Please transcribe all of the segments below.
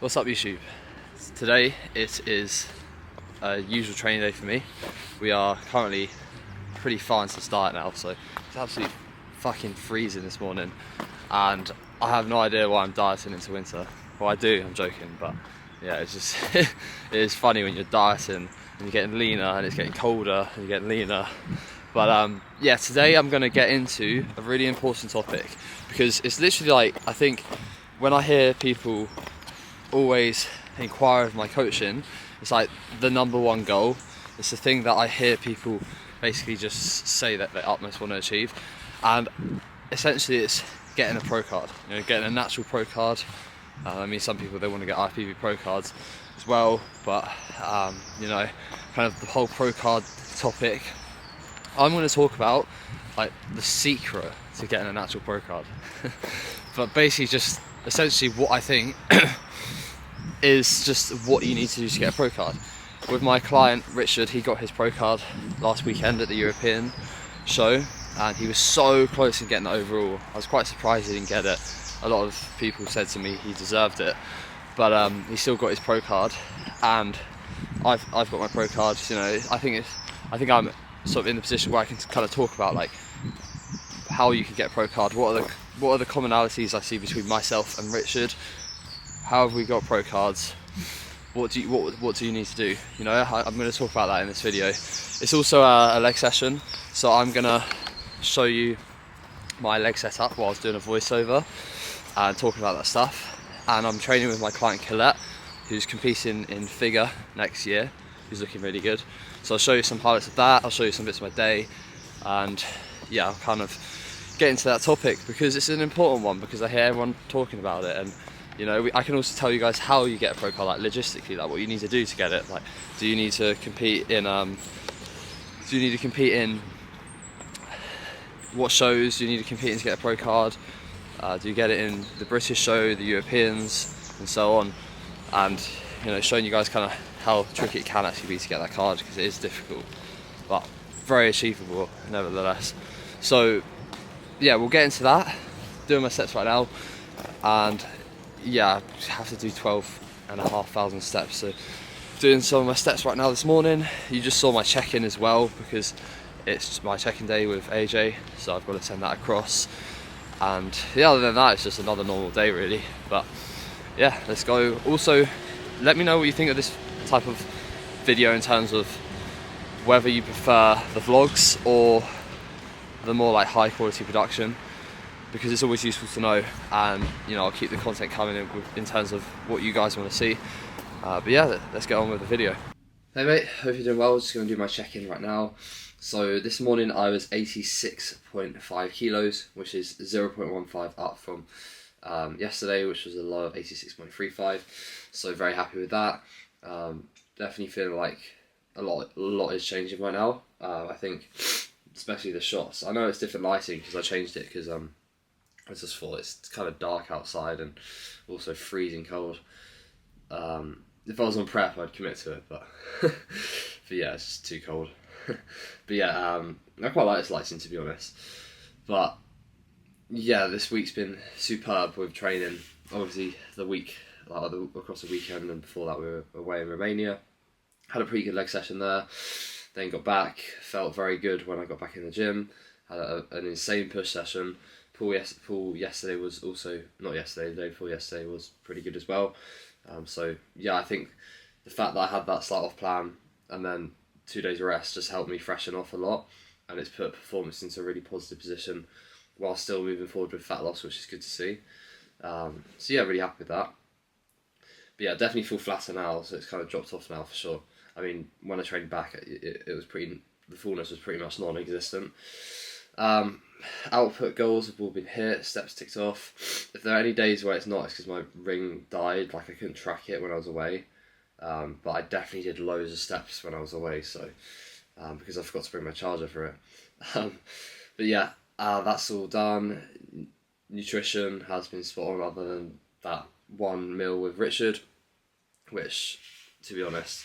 What's up YouTube? Today it is a usual training day for me. We are currently pretty far into the start now, so it's absolutely fucking freezing this morning and I have no idea why I'm dieting into winter. Well, I do, I'm joking, but yeah, it's just it is funny when you're dieting and you're getting leaner and it's getting colder and you're getting leaner. But yeah, today I'm going to get into a really important topic because it's literally like, I think when I hear people always inquire of my coaching, it's like the number one goal. It's the thing that I hear people basically just say that they utmost want to achieve, and essentially it's getting a pro card, you know, getting a natural pro card. I mean, some people, they want to get IFBB pro cards as well, but you know, kind of the whole pro card topic, I'm going to talk about like the secret to getting a natural pro card. But basically just essentially what I think is just what you need to do to get a pro card. With my client Richard, he got his pro card last weekend at the European show and he was so close in getting it overall. I was quite surprised he didn't get it. A lot of people said to me he deserved it, but he still got his pro card, and I've got my pro card. You know, I think I'm sort of in the position where I can kind of talk about like how you can get a pro card. What are the commonalities I see between myself and Richard? How have we got pro cards? What do you need to do? You know, I'm going to talk about that in this video. It's also a leg session, so I'm going to show you my leg setup while I was doing a voiceover and talking about that stuff. And I'm training with my client Colette, who's competing in figure next year, who's looking really good. So I'll show you some highlights of that, I'll show you some bits of my day, and yeah, I'll kind of get into that topic because it's an important one, because I hear everyone talking about it. And you know, I can also tell you guys how you get a pro card, like logistically, like what you need to do to get it. Like, do you need to compete in what shows do you need to compete in to get a pro card? Do you get it in the British show, the Europeans, and so on? And you know, showing you guys kind of how tricky it can actually be to get that card, because it is difficult, but very achievable nevertheless. So yeah, we'll get into that. Doing my steps right now, and yeah, I have to do 12,500 steps. So doing some of my steps right now this morning. You just saw my check-in as well, because it's my check-in day with AJ, so I've got to send that across. And yeah, other than that, it's just another normal day really. But yeah, let's go. Also, let me know what you think of this type of video in terms of whether you prefer the vlogs or the more like high quality production, because it's always useful to know. And you know, I'll keep the content coming in terms of what you guys want to see. But yeah, let's get on with the video. Hey mate, hope you're doing well. Just going to do my check-in right now. So this morning I was 86.5 kilos, which is 0.15 up from yesterday, which was a low of 86.35. So very happy with that. Definitely feeling like a lot is changing right now. I think especially the shots. I know it's different lighting because I changed it because I just thought it's kind of dark outside and also freezing cold. If I was on prep, I'd commit to it, but yeah, it's just too cold. But yeah, I quite like this lighting, to be honest. But yeah, this week's been superb with training. Obviously, the week across the weekend, and before that we were away in Romania. Had a pretty good leg session there. Then got back, felt very good when I got back in the gym. Had an insane push session. Pull yesterday was also, not yesterday, the day before yesterday was pretty good as well. So yeah, I think the fact that I had that start off plan and then 2 days rest just helped me freshen off a lot, and it's put performance into a really positive position while still moving forward with fat loss, which is good to see. So yeah, really happy with that. But yeah, definitely feel flatter now, so it's kind of dropped off now for sure. I mean, when I trained back, it was the fullness was pretty much non-existent. Output goals have all been hit, steps ticked off. If there are any days where it's not, it's because my ring died, like I couldn't track it when I was away. But I definitely did loads of steps when I was away, so because I forgot to bring my charger for it. But yeah, that's all done. Nutrition has been spot on, other than that one meal with Richard, which, to be honest,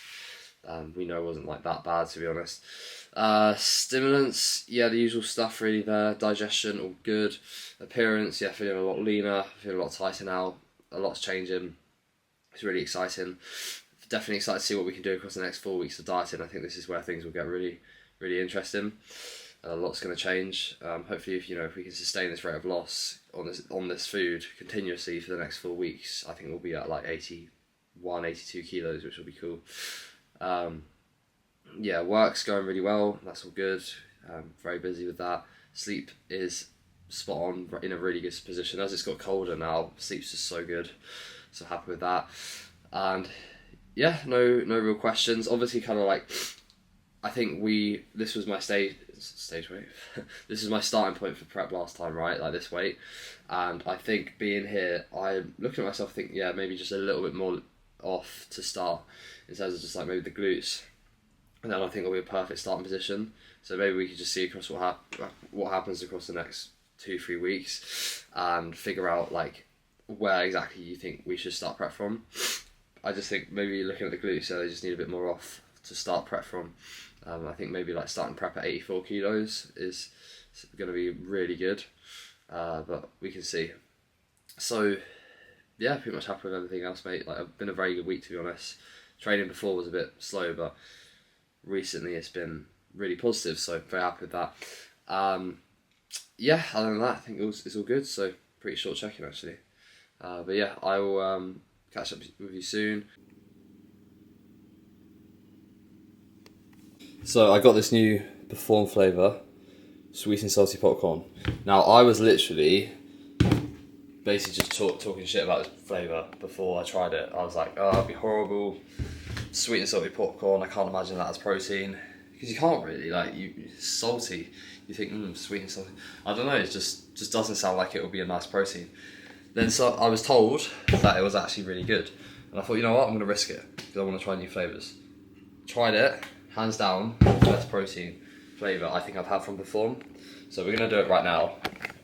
we know wasn't like that bad, to be honest. Stimulants, yeah, the usual stuff really there. Digestion, all good. Appearance, yeah, feeling a lot leaner, feeling a lot tighter now. A lot's changing. It's really exciting. Definitely excited to see what we can do across the next 4 weeks of dieting. I think this is where things will get really, really interesting. A lot's going to change. Hopefully, if we can sustain this rate of loss on this food continuously for the next 4 weeks, I think we'll be at like 81, 82 kilos, which will be cool. Yeah, work's going really well. That's all good. Very busy with that. Sleep is spot on, in a really good position. As it's got colder now, sleep's just so good. So happy with that. And yeah, no real questions. Obviously, kind of like, I think this was my stage weight. This is my starting point for prep last time, right? Like this weight. And I think being here, I'm looking at myself, think, yeah, maybe just a little bit more off to start in terms of just like maybe the glutes. And then I think it'll be a perfect starting position. So maybe we could just see across what happens across the next 2-3 weeks and figure out like where exactly you think we should start prep from. I just think maybe looking at the glutes, so they just need a bit more off to start prep from. I think maybe like starting prep at 84 kilos is going to be really good, but we can see. So yeah, pretty much happy with everything else, mate. Like, it's been a very good week, to be honest. Training before was a bit slow, but recently it's been really positive, so very happy with that. Yeah, other than that, I think it's all good, so pretty short check-in actually. But yeah, I will catch up with you soon. So I got this new Perform flavour, sweet and salty popcorn. Now I was literally basically just talking shit about this flavour before I tried it. I was like, oh, it'd be horrible. Sweet and salty popcorn, I can't imagine that as protein. Because you can't really, like, it's salty. You think, sweet and salty. I don't know, it just doesn't sound like it would be a nice protein. Then so I was told that it was actually really good. And I thought, you know what, I'm going to risk it. Because I want to try new flavours. Tried it, hands down, best protein flavour I think I've had from Perform. So we're going to do it right now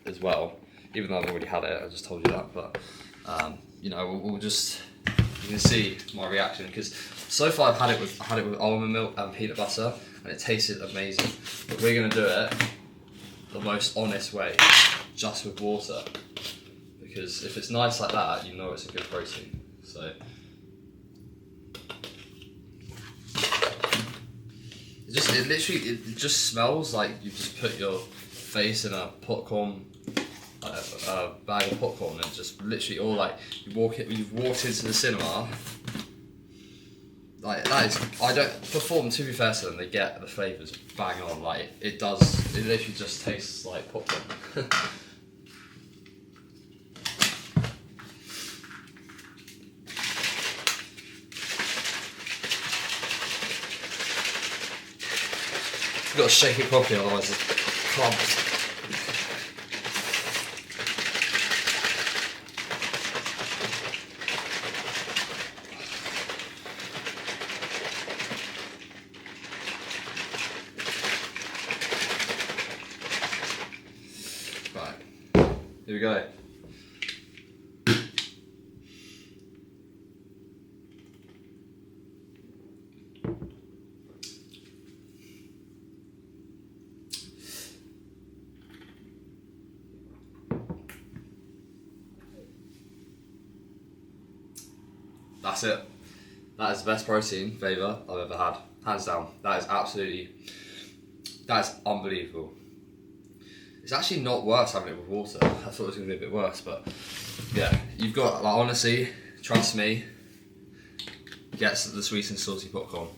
as well. Even though I've already had it, I just told you that. But, we'll just, you can see my reaction. Because so far I had it with almond milk and peanut butter. And it tasted amazing. But we're going to do it the most honest way, just with water. Because if it's nice like that, you know it's a good protein. So it just smells like you just put your face in a popcorn, a bag of popcorn, and just literally all like you've walked into the cinema. Like that is, I don't Perform, to be fair to them, they get the flavours bang on. Like it literally just tastes like popcorn. You've got to shake it properly, otherwise it clumps. Right, here we go. That's it. That is the best protein flavour I've ever had. Hands down. That is unbelievable. It's actually not worse having it with water. I thought it was going to be a bit worse, but yeah, you've got, like, honestly, trust me, get the sweet and salty popcorn.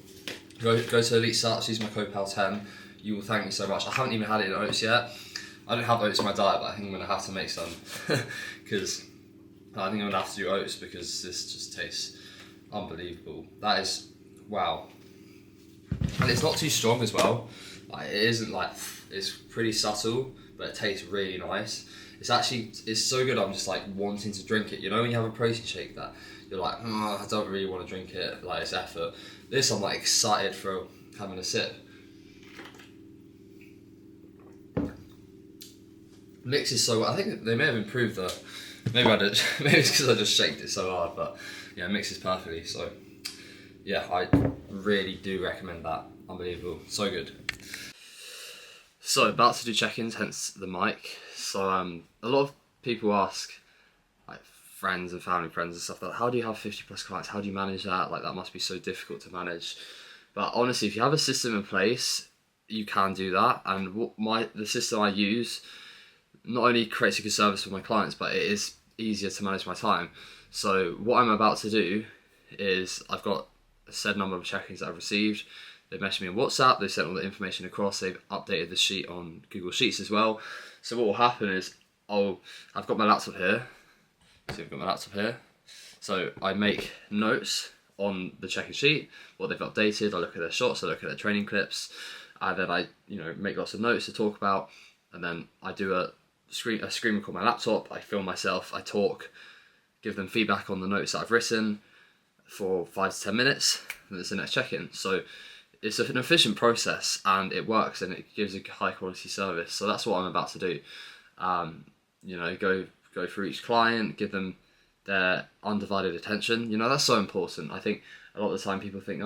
Go to Elite Starts, use my code PAL10. You will thank me so much. I haven't even had it in oats yet. I don't have oats in my diet, but I think I'm going to have to make some because I think I'm going to have to do oats because this just tastes unbelievable. That is, wow. And it's not too strong as well. Like, it isn't like, it's pretty subtle, but it tastes really nice. It's so good, I'm just like wanting to drink it. You know when you have a protein shake that you're like, I don't really want to drink it, like it's effort. This I'm like excited for having a sip. Mix is so, I think they may have improved maybe it's because I just shaked it so hard, but yeah, it mixes perfectly. So yeah, I really do recommend that. Unbelievable, so good. So about to do check-ins, hence the mic. So a lot of people ask, like, friends and family friends and stuff, they're like, how do you have 50 plus clients? How do you manage that? Like, that must be so difficult to manage. But honestly, if you have a system in place, you can do that. And the system I use not only creates a good service for my clients, but it is easier to manage my time. So what I'm about to do is, I've got a set number of check-ins that I've received. They've messaged me on WhatsApp, they've sent all the information across, they've updated the sheet on Google Sheets as well. So what will happen is, I've got my laptop here. So I've got my laptop here. So I make notes on the check-in sheet, what they've updated, I look at their shots, I look at their training clips, and then I make lots of notes to talk about, and then I do a screen record on my laptop, I film myself, I talk, give them feedback on the notes that I've written for 5 to 10 minutes, and it's the next check-in. So it's an efficient process, and it works, and it gives a high quality service. So that's what I'm about to do. Go through each client, give them their undivided attention. That's so important. I think a lot of the time people think,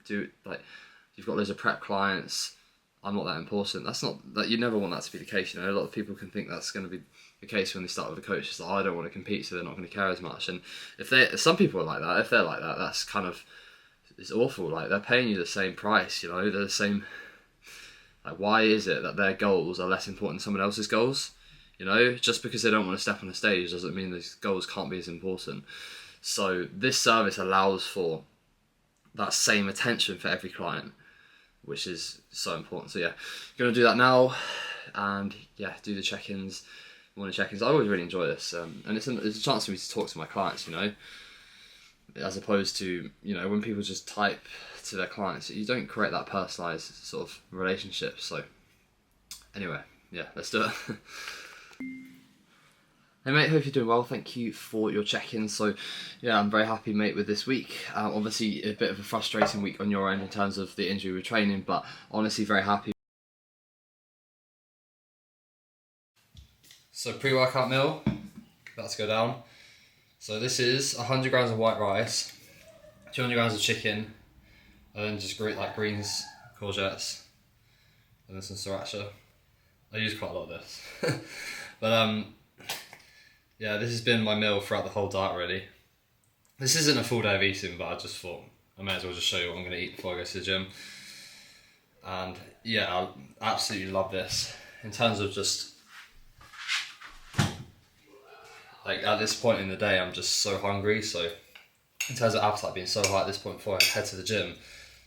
you've got loads of prep clients, I'm not that important. That's not that. You never want that to be the case. A lot of people can think that's going to be the case when they start with a coach. It's like, I don't want to compete, so they're not going to care as much. And some people are like that. If they're like that, that's kind of, it's awful. Like, they're paying you the same price. They're the same. Like, why is it that their goals are less important than someone else's goals? Just because they don't want to step on a stage doesn't mean those goals can't be as important. So this service allows for that same attention for every client, which is so important. So yeah, going to do that now, and yeah, do the check-ins, morning check-ins. I always really enjoy this, and it's a chance for me to talk to my clients, as opposed to, when people just type to their clients, you don't create that personalised sort of relationship. So anyway, yeah, let's do it. Hey mate, hope you're doing well. Thank you for your check-in. So yeah, I'm very happy, mate, with this week. Obviously a bit of a frustrating week on your end in terms of the injury with training, but honestly very happy. So pre-workout meal, about to go down. So this is 100 grams of white rice, 200 grams of chicken, and then just greens, courgettes, and then some sriracha. I use quite a lot of this. But yeah, this has been my meal throughout the whole diet really. This isn't a full day of eating, but I just thought I may as well just show you what I'm going to eat before I go to the gym. And yeah, I absolutely love this. In terms of just, like, at this point in the day, I'm just so hungry. So in terms of appetite being so high at this point before I head to the gym,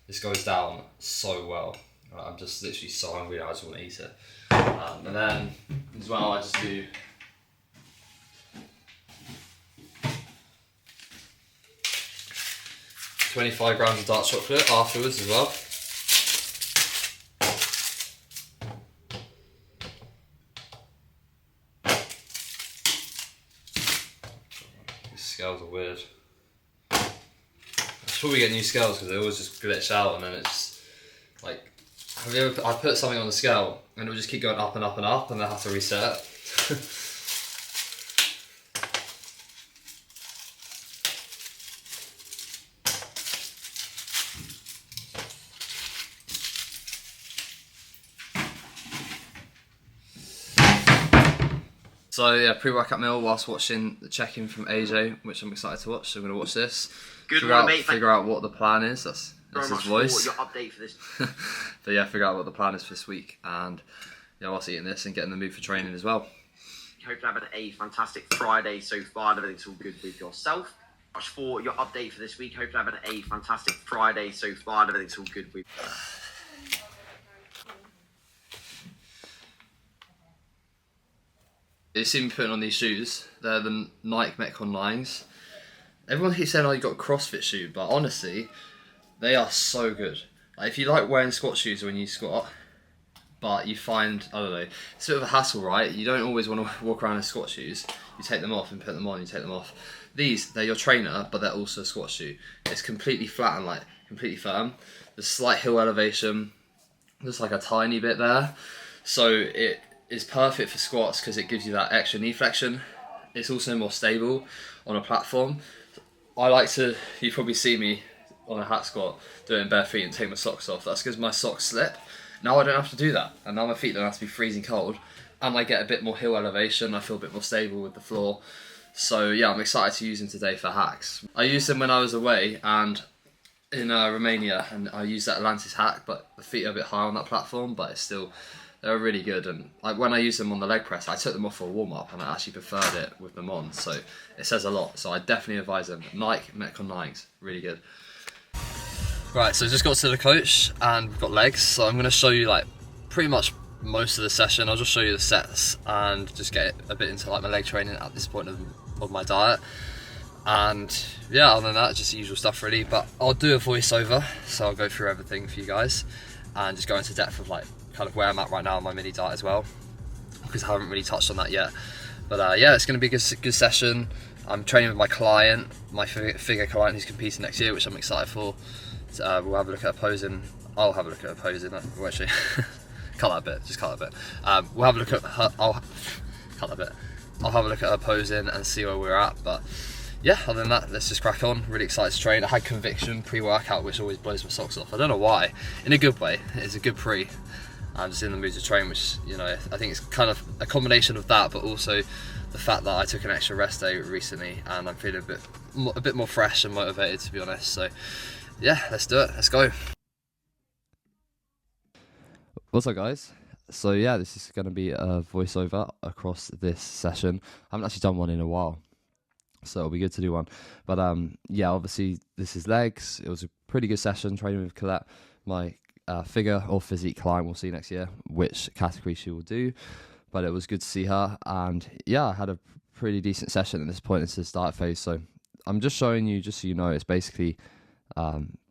this goes down so well. I'm just literally so hungry now, I just want to eat it. And then as well, I just do 25 grams of dark chocolate afterwards as well. These scales are weird. I should probably get new scales because they always just glitch out, and then it's like, I put something on the scale and it will just keep going up and up and up, and then I have to reset it. So yeah, pre-workout meal whilst watching the check-in from AJ, which I'm excited to watch. So I'm going to watch this. Good morning, mate. Figure out what the plan is. That's his voice. Your update for this. But yeah, figure out what the plan is for this week, and yeah, whilst eating this and getting the mood for training as well. Hope you're having a fantastic Friday so far. Everything's all good with yourself. Much for your update for this week. Hope you're having a fantastic Friday so far. Everything's all good with. You see me putting on these shoes. They're the Nike Metcon 9s. Everyone keeps saying, oh, you got a CrossFit shoe, but honestly, they are so good. Like, if you like wearing squat shoes when you squat, but you find, I don't know, it's a bit of a hassle, right? You don't always want to walk around in squat shoes. You take them off and put them on, you take them off. These, they're your trainer, but they're also a squat shoe. It's completely flat and like completely firm. There's slight heel elevation, just like a tiny bit there. So it is perfect for squats because it gives you that extra knee flexion. It's also more stable on a platform. I like to, you probably see me on a hack squat doing bare feet and take my socks off. That's because my socks slip. Now I don't have to do that, and now my feet don't have to be freezing cold, and I get a bit more heel elevation. I feel a bit more stable with the floor. So yeah, I'm excited to use them today for hacks. I used them when I was away and in Romania, and I used that Atlantis hack, but the feet are a bit high on that platform, but it's still, they're really good. And like when I used them on the leg press, I took them off for a warm-up and I actually preferred it with them on, so it says a lot. So I definitely advise them. Nike Metcon Nikes, really good. Right, so just got to the coach and we've got legs, so I'm going to show you like pretty much most of the session. I'll just show you the sets and just get a bit into like my leg training at this point of my diet. And yeah, other than that, just the usual stuff really, but I'll do a voiceover, so I'll go through everything for you guys and just go into depth of like kind of where I'm at right now on my mini diet as well, because I haven't really touched on that yet. But yeah, it's going to be a good session. I'm training with my client, my figure client who's competing next year, which I'm excited for. So, we'll have a look at her posing. I'll have a look at her posing. Well, actually, cut that bit. Just cut that bit. We'll have a look at her. Cut that bit. I'll have a look at her posing and see where we're at. But yeah, other than that, let's just crack on. Really excited to train. I had conviction pre-workout, which always blows my socks off. I don't know why. In a good way. It's a good pre. I'm just in the mood to train, which, you know, I think it's kind of a combination of that, but also the fact that I took an extra rest day recently and I'm feeling a bit more fresh and motivated, to be honest. So yeah, let's do it. Let's go. What's up, guys? So yeah, this is going to be a voiceover across this session. I haven't actually done one in a while, so it'll be good to do one. But yeah, obviously this is legs. It was a pretty good session training with Colette, my figure or physique client. We'll see next year which category she will do, but it was good to see her. And yeah, I had a pretty decent session at this point into this diet phase. So I'm just showing you, just so you know, it's basically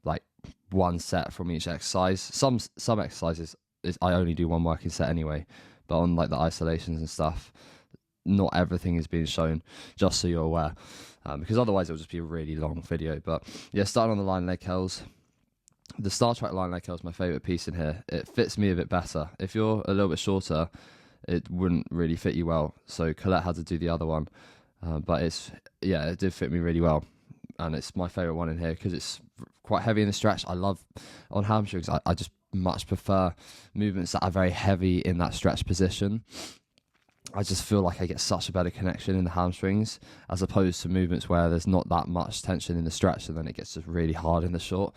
like one set from each exercise. Some exercises I only do one working set anyway, but on like the isolations and stuff, not everything is being shown, just so you're aware, because otherwise it'll just be a really long video. But yeah, starting on the line leg curls. The Star Trek line leg curl is my favourite piece in here. It fits me a bit better. If you're a little bit shorter, it wouldn't really fit you well. So Colette had to do the other one, but it did fit me really well, and it's my favourite one in here because it's quite heavy in the stretch. I love on hamstrings. I just much prefer movements that are very heavy in that stretch position. I just feel like I get such a better connection in the hamstrings as opposed to movements where there's not that much tension in the stretch and then it gets just really hard in the short.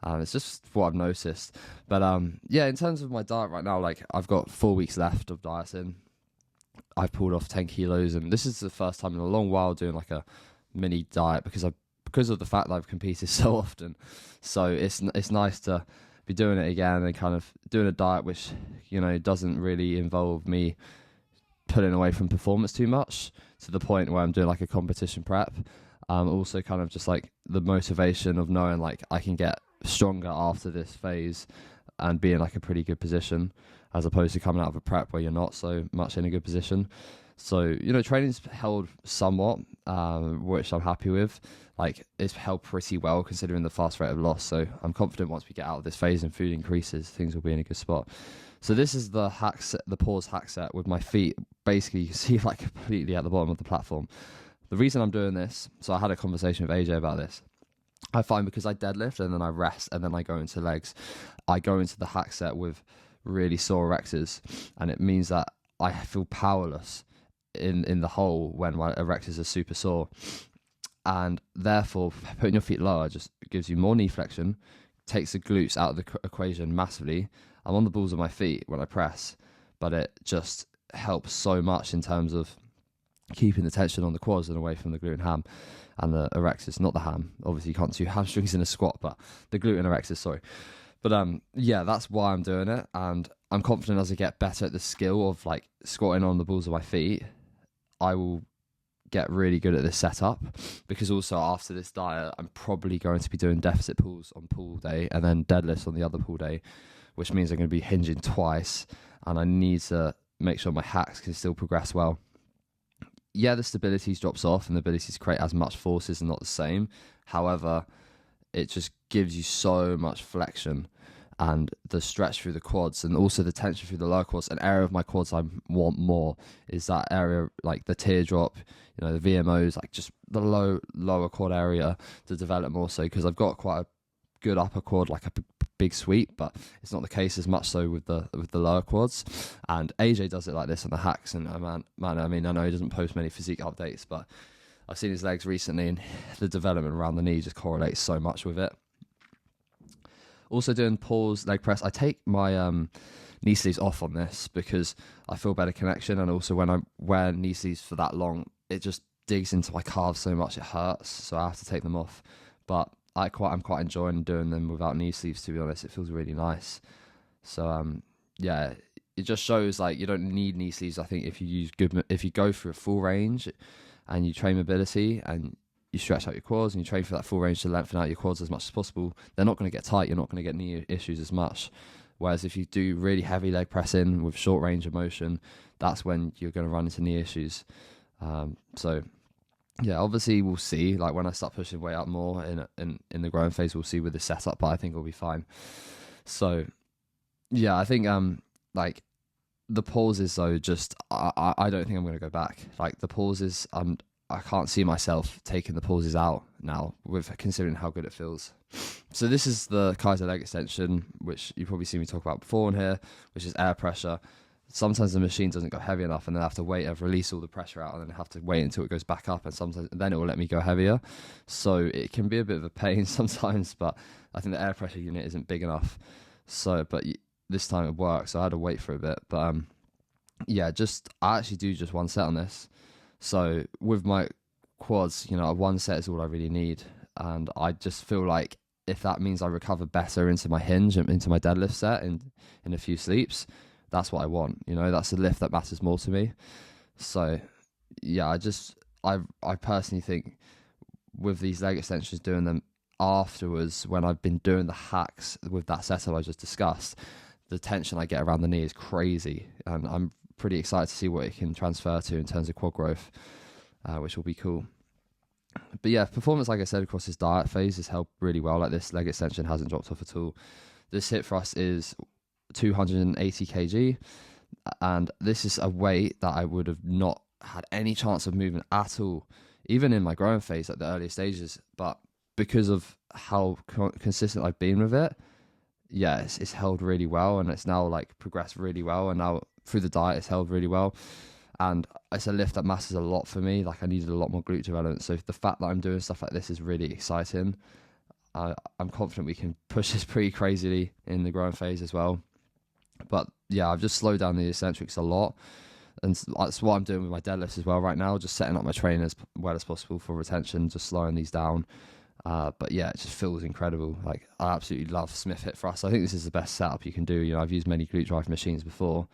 It's just what I've noticed. But yeah, in terms of my diet right now, like I've got 4 weeks left of dieting. I've pulled off 10 kilos, and this is the first time in a long while doing like a mini diet because of the fact that I've competed so often. So it's nice to be doing it again and kind of doing a diet which, you know, doesn't really involve me pulling away from performance too much to the point where I'm doing like a competition prep. Also kind of just like the motivation of knowing like I can get stronger after this phase and be in like a pretty good position, as opposed to coming out of a prep where you're not so much in a good position. So, you know, training's held somewhat, which I'm happy with. Like, it's held pretty well considering the fast rate of loss. So I'm confident once we get out of this phase and food increases, things will be in a good spot. So this is the hack set, the pause hack set with my feet. Basically, you can see like completely at the bottom of the platform. The reason I'm doing this, so I had a conversation with AJ about this. I find because I deadlift and then I rest and then I go into legs, I go into the hack set with really sore erectors, and it means that I feel powerless in the hole when my erectors are super sore, and therefore putting your feet lower just gives you more knee flexion, takes the glutes out of the equation massively. I'm on the balls of my feet when I press, but it just helps so much in terms of keeping the tension on the quads and away from the glute and ham and the erectors, not the ham. Obviously you can't do hamstrings in a squat, but the glute and erectors, sorry. But yeah, that's why I'm doing it, and I'm confident as I get better at the skill of like squatting on the balls of my feet, I will get really good at this setup, because also after this diet, I'm probably going to be doing deficit pulls on pull day and then deadlifts on the other pull day, which means I'm going to be hinging twice, and I need to make sure my hacks can still progress well. Yeah, the stability drops off and the ability to create as much force is not the same. However, it just gives you so much flexion and the stretch through the quads, and also the tension through the lower quads. An area of my quads I want more is that area, like the teardrop, you know, the VMOs, like just the lower quad area to develop more so, because I've got quite a good upper quad, like a big sweep, but it's not the case as much so with the lower quads. And AJ does it like this on the hacks, and man, I mean, I know he doesn't post many physique updates, but I've seen his legs recently, and the development around the knee just correlates so much with it. Also doing pause leg press. I take my knee sleeves off on this because I feel better connection, and also when I wear knee sleeves for that long, it just digs into my calves so much it hurts, so I have to take them off. But I'm quite enjoying doing them without knee sleeves, to be honest. It feels really nice. So yeah, it just shows like you don't need knee sleeves. I think if you go for a full range and you train mobility and you stretch out your quads and you train for that full range to lengthen out your quads as much as possible, they're not going to get tight. You're not going to get knee issues as much. Whereas if you do really heavy leg pressing with short range of motion, that's when you're going to run into knee issues. So yeah, obviously we'll see. Like when I start pushing weight up more in the growing phase, we'll see with the setup, but I think it'll be fine. So yeah, I think like the pauses though, just I don't think I'm going to go back. Like the pauses, I can't see myself taking the pauses out now, with considering how good it feels. So this is the Kaiser leg extension, which you've probably seen me talk about before in here, which is air pressure. Sometimes the machine doesn't go heavy enough, and then I have to wait and release all the pressure out, and then I have to wait until it goes back up, and then it will let me go heavier. So it can be a bit of a pain sometimes, but I think the air pressure unit isn't big enough. So, but this time it worked, so I had to wait for a bit. But yeah, I actually do just one set on this. So with my quads, one set is all I really need. And I just feel like if that means I recover better into my hinge and into my deadlift set in a few sleeps, that's what I want. That's the lift that matters more to me. So yeah, I personally think with these leg extensions, doing them afterwards when I've been doing the hacks with that setup I just discussed, the tension I get around the knee is crazy. And I'm pretty excited to see what it can transfer to in terms of quad growth, which will be cool. But yeah, performance, like I said, across this diet phase has held really well. Like this leg extension hasn't dropped off at all. This hip thrust is 280 kg, and this is a weight that I would have not had any chance of moving at all, even in my growing phase at the earlier stages. But because of how consistent I've been with it, yeah, it's held really well, and it's now like progressed really well, and now through the diet it's held really well, and it's a lift that matters a lot for me. Like I needed a lot more glute development, so the fact that I'm doing stuff like this is really exciting. I'm confident we can push this pretty crazily in the growing phase as well. But yeah, I've just slowed down the eccentrics a lot, and that's what I'm doing with my deadlifts as well right now, just setting up my training as well as possible for retention, just slowing these down. But yeah, it just feels incredible. Like I absolutely love Smith hip thrust. I think this is the best setup you can do. I've used many glute drive machines before,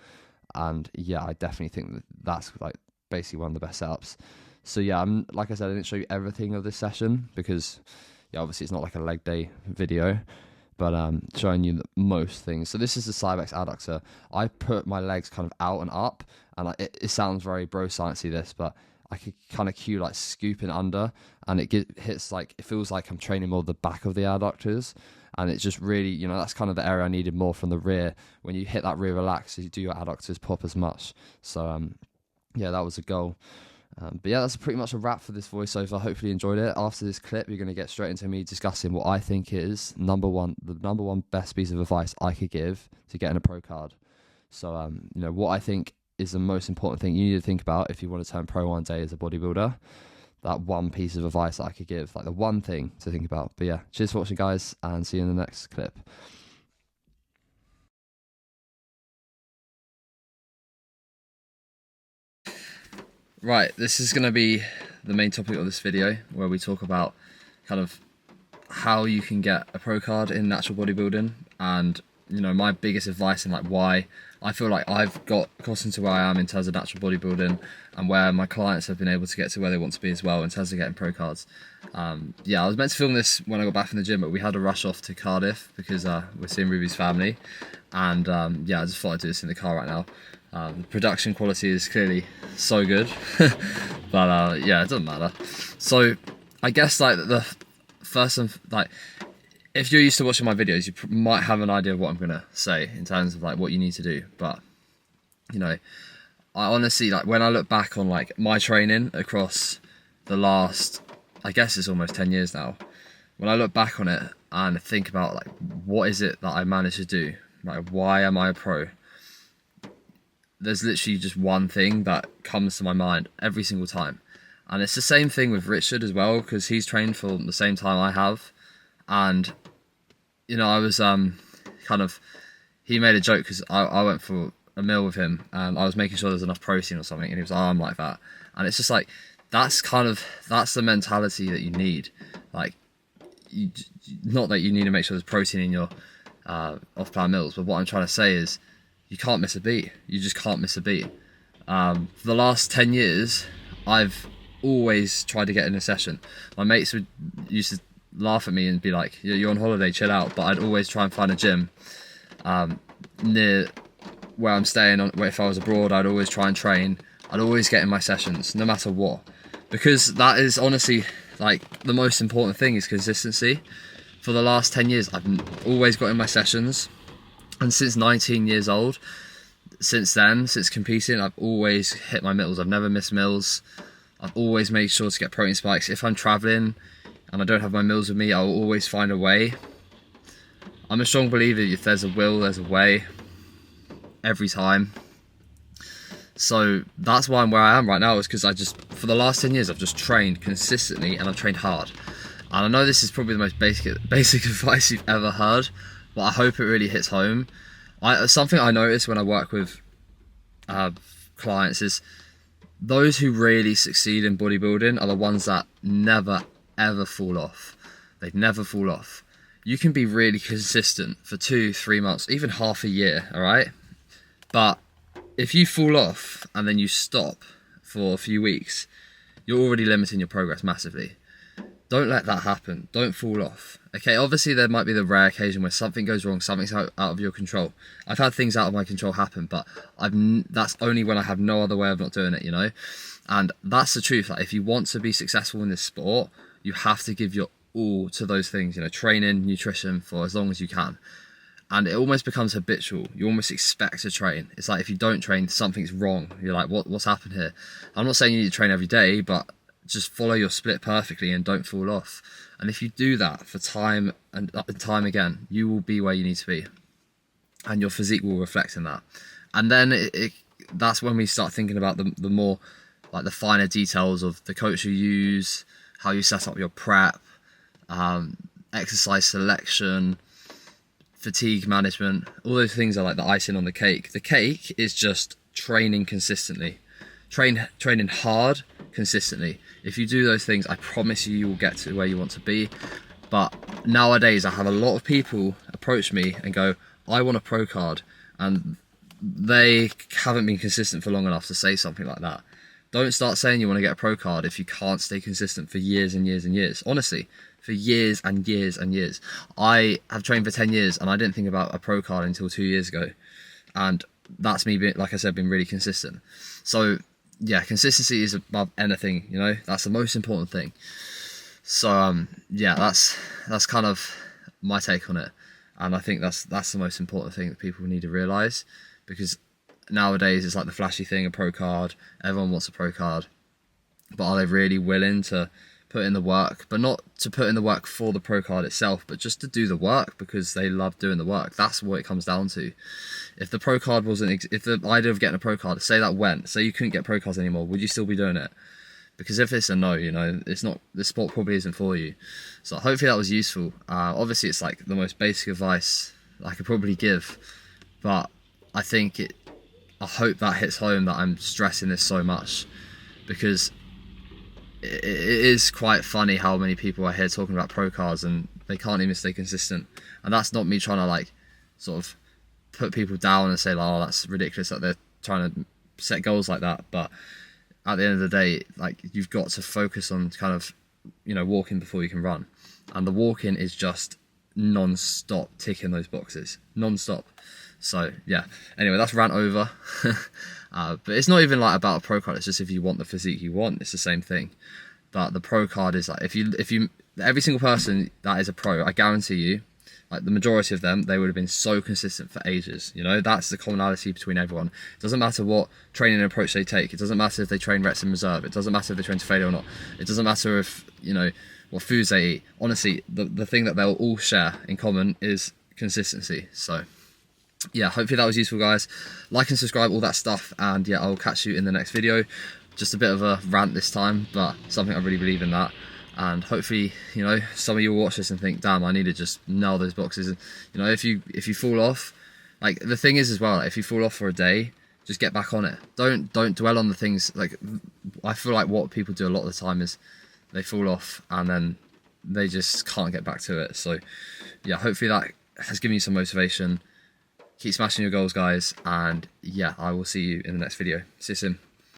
and yeah, I definitely think that's like basically one of the best setups. So yeah, like I said, I didn't show you everything of this session because yeah, obviously it's not like a leg day video, but showing you most things. So this is the Cybex adductor. I put my legs kind of out and up, and it sounds very bro sciencey this, but I could kind of cue like scooping under, and it feels like I'm training more the back of the adductors, and it's just really, that's kind of the area I needed more from the rear. When you hit that rear relax, you do your adductors pop as much. So yeah, that was a goal. But yeah, that's pretty much a wrap for this voiceover. Hopefully you enjoyed it. After this clip, you're going to get straight into me discussing what I think is the number one best piece of advice I could give to getting a pro card. So what I think is the most important thing you need to think about if you want to turn pro one day as a bodybuilder. That one piece of advice that I could give, like the one thing to think about. But yeah, cheers for watching, guys, and see you in the next clip. Right, this is going to be the main topic of this video, where we talk about kind of how you can get a pro card in natural bodybuilding, and my biggest advice and like why I feel like I've gotten to where I am in terms of natural bodybuilding, and where my clients have been able to get to where they want to be as well in terms of getting pro cards. Yeah, I was meant to film this when I got back from the gym, but we had to rush off to Cardiff because we're seeing Ruby's family, and yeah, I just thought I'd do this in the car right now. The production quality is clearly so good, but yeah, it doesn't matter. So I guess like the first and like, if you're used to watching my videos, you might have an idea of what I'm gonna say in terms of like what you need to do. But I honestly, like when I look back on like my training across the last, I guess it's almost 10 years now, when I look back on it and think about like what is it that I managed to do, like why am I a pro? There's literally just one thing that comes to my mind every single time, And it's the same thing with Richard as well, because he's trained for the same time I have. And, you know, I was he made a joke because I went for a meal with him and I was making sure there's enough protein or something, and he was like, oh, I'm like that. And it's just like, that's the mentality that you need. Like, not that you need to make sure there's protein in your off-plan meals, but what I'm trying to say is you can't miss a beat. You just can't miss a beat. For the last 10 years, I've always tried to get in a session. My mates used to laugh at me and be like, you're on holiday, chill out. But I'd always try and find a gym near where I'm staying. If I was abroad, I'd always try and train. I'd always get in my sessions, no matter what. Because that is honestly, like, the most important thing is consistency. For the last 10 years, I've always got in my sessions. And since 19 years old, since competing, I've always hit my meals. I've never missed meals. I've always made sure to get protein spikes. If I'm traveling and I don't have my meals with me, I'll always find a way. I'm a strong believer, if there's a will, there's a way. Every time. So that's why I'm where I am right now, is because for the last 10 years, I've just trained consistently and I've trained hard. And I know this is probably the most basic advice you've ever heard, but I hope it really hits home. Something I notice when I work with clients is those who really succeed in bodybuilding are the ones that never ever fall off. They never fall off. You can be really consistent for 2-3 months, even half a year, all right? But if you fall off and then you stop for a few weeks, you're already limiting your progress massively. Don't let that happen. Don't fall off. Okay, obviously there might be the rare occasion where something goes wrong, something's out of your control. I've had things out of my control happen, but that's only when I have no other way of not doing it, you know? And that's the truth. Like, if you want to be successful in this sport, you have to give your all to those things, you know, training, nutrition, for as long as you can. And it almost becomes habitual. You almost expect to train. It's like if you don't train, something's wrong. You're like, what's happened here? I'm not saying you need to train every day, but just follow your split perfectly and don't fall off. And if you do that for time and time again, you will be where you need to be. And your physique will reflect in that. And then that's when we start thinking about the more, like, the finer details of the coach you use, how you set up your prep, exercise selection, fatigue management. All those things are like the icing on the cake. The cake is just training consistently. Training hard consistently. If you do those things, I promise you will get to where you want to be. But nowadays I have a lot of people approach me and go, I want a pro card, and they haven't been consistent for long enough to say something like that. Don't start saying you want to get a pro card if you can't stay consistent for years and years and years. Honestly, for years and years and years. I have trained for 10 years and I didn't think about a pro card until 2 years ago. And that's me, like I said, being really consistent. So yeah, consistency is above anything, you know, that's the most important thing. So yeah, that's kind of my take on it. And I think that's the most important thing that people need to realise, because nowadays it's like the flashy thing, a pro card, everyone wants a pro card, but are they really willing to put in the work? But not to put in the work for the pro card itself, but just to do the work because they love doing the work. That's what it comes down to. If the pro card if the idea of getting a pro card, say you couldn't get pro cards anymore, would you still be doing it? Because if it's a no, you know, it's not, the sport probably isn't for you. So hopefully that was useful. Obviously it's like the most basic advice I could probably give, but I hope that hits home that I'm stressing this so much, because it is quite funny how many people I hear talking about pro cards and they can't even stay consistent. And that's not me trying to, like, sort of put people down and say, like, oh, that's ridiculous that they're trying to set goals like that. But at the end of the day, like, you've got to focus on kind of, you know, walking before you can run. And the walking is just non-stop ticking those boxes, non-stop. So yeah, anyway, that's rant over. But it's not even like about a pro card, it's just if you want the physique you want, it's the same thing. But the pro card is like, if you every single person that is a pro, I guarantee you, like the majority of them, they would have been so consistent for ages. You know, that's the commonality between everyone. It doesn't matter what training approach they take. It doesn't matter if they train reps in reserve. It doesn't matter if they train to failure or not. It doesn't matter if, you know, what foods they eat. Honestly, the thing that they'll all share in common is consistency. So yeah, hopefully that was useful, guys. Like and subscribe, all that stuff, and yeah, I'll catch you in the next video. just a bit of a rant this time, but something I really believe in that. And hopefully, you know, some of you will watch this and think, damn, I need to just nail those boxes. And, you know, if you fall off, like, the thing is as well, like, if you fall off for a day, just get back on it. Don't dwell on the things. Like, I feel like what people do a lot of the time is they fall off and then they just can't get back to it. So yeah, hopefully that has given you some motivation. Keep smashing your goals, guys, and yeah, I will see you in the next video. See you soon.